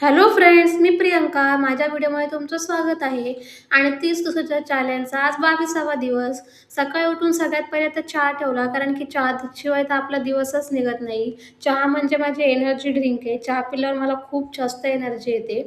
Hello friends, मी प्रियंका. माझ्या व्हिडिओमध्ये तुमचं स्वागत आहे. आणि 30 दिवसाच्या चॅलेंजचा आज 22वा दिवस. सकाळी उठून सगळ्यात पहिले तर चहा ठेवला, कारण की चहाशिवाय तर आपला दिवसच निघत नाही. चहा म्हणजे माझी एनर्जी ड्रिंक आहे. चहा पिल्यावर मला खूप जास्त एनर्जी येते.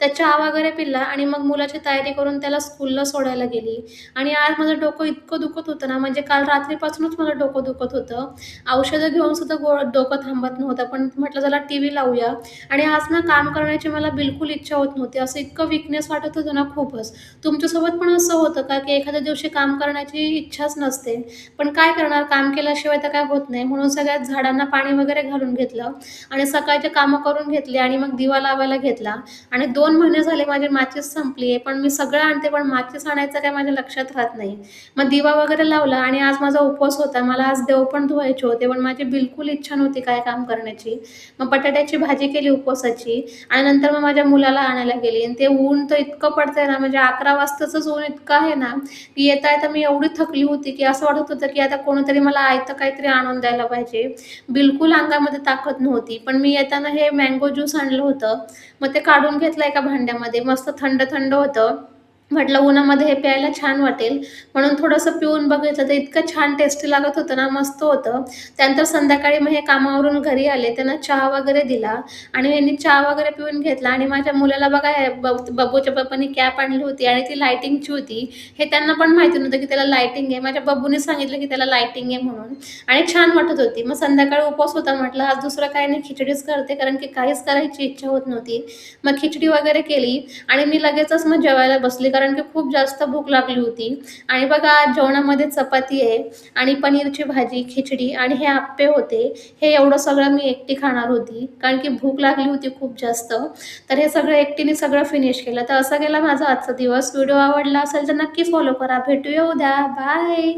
तर चहा वगैरे पिला आणि मग मुलाची तयारी करून त्याला स्कूलला सोडायला गेली. आणि आज माझं डोकं इतकं दुखत होतं ना, म्हणजे काल रात्रीपासूनच मला डोकं दुखत होतं. औषधं घेऊन सुद्धा डोकं थांबत नव्हतं. पण म्हटलं चला टीव्ही लावूया. आणि आज ना काम करण्याची मला बिलकुल इच्छा होत नव्हती. असं इतकं वीकनेस वाटत होतं ना खूपच. तुमच्यासोबत पण असं होतं का, की एखाद्या दिवशी काम करण्याची इच्छाच नसते, पण काय करणार, काम केल्याशिवाय तर काय होत नाही. म्हणून सगळ्यात झाडांना पाणी वगैरे घालून घेतलं आणि सकाळचे कामं करून घेतली आणि मग दिवा लावायला घेतला. आणि 2 महिने झाले माझी माचीस संपली आहे, पण मी सगळं आणते, पण माचीस आणायचं काय माझ्या लक्षात राहत नाही. मग दिवा वगैरे लावला आणि आज माझा उपवास होता. मला आज देव पण धुवायचे होते, पण माझी बिलकुल इच्छा नव्हती काय काम करण्याची. मग बटाट्याची भाजी केली उपवासाची आणि नंतर मग माझ्या मुलाला आणायला गेली. आणि ते ऊन तर इतकं पडतंय ना, म्हणजे 11 वाजताचंच ऊन इतकं आहे ना, की येता-येता मी एवढी थकली होती, की असं वाटत होतं, की आता कोणीतरी मला आयतं काहीतरी आणून द्यायला पाहिजे. बिलकुल अंगामध्ये ताकद नव्हती. पण मी येताना हे मँगो ज्यूस आणलं होतं. मग ते काढून घेतलं एका भांड्यामध्ये. मस्त थंड-थंड होतं. म्हटलं उन्हामध्ये हे प्यायला छान वाटेल, म्हणून थोडंसं पिऊन बघितलं तर इतकं छान टेस्टी लागत होतं ना, मस्त होतं. त्यानंतर संध्याकाळी मग हे कामावरून घरी आले, त्यांना चहा वगैरे दिला आणि ह्यांनी चहा वगैरे पिऊन घेतला. आणि माझ्या मुलाला बघा, हे बब्बूच्या पप्पांनी कॅप आणली होती आणि ती लाइटिंगची होती. हे त्यांना पण माहिती नव्हतं, की त्याला लाइटिंग आहे. माझ्या बब्बूने सांगितलं, की त्याला लाइटिंग आहे म्हणून. आणि छान वाटत होती. मग संध्याकाळी उपवास होता, म्हटलं आज दुसरं काही नाही, खिचडीच करते, कारण की काहीच करायची इच्छा होत नव्हती. मग खिचडी वगैरे केली आणि मी लगेचच मग जेवायला बसली, कारण की खूप जास्त भूक लागली होती. आणि बघा, आज जेवणामध्ये चपाती आहे आणि पनीरची भाजी, खिचडी आणि हे आप्पे होते. हे एवढं सगळं मी एकटी खाणार होती, कारण की भूक लागली होती खूप जास्त. तर हे सगळं एकटीने सगळं फिनिश केलं. तर असा गेला माझा आजचा दिवस. व्हिडिओ आवडला असेल तर नक्की फॉलो करा. भेटूया उद्या. बाय.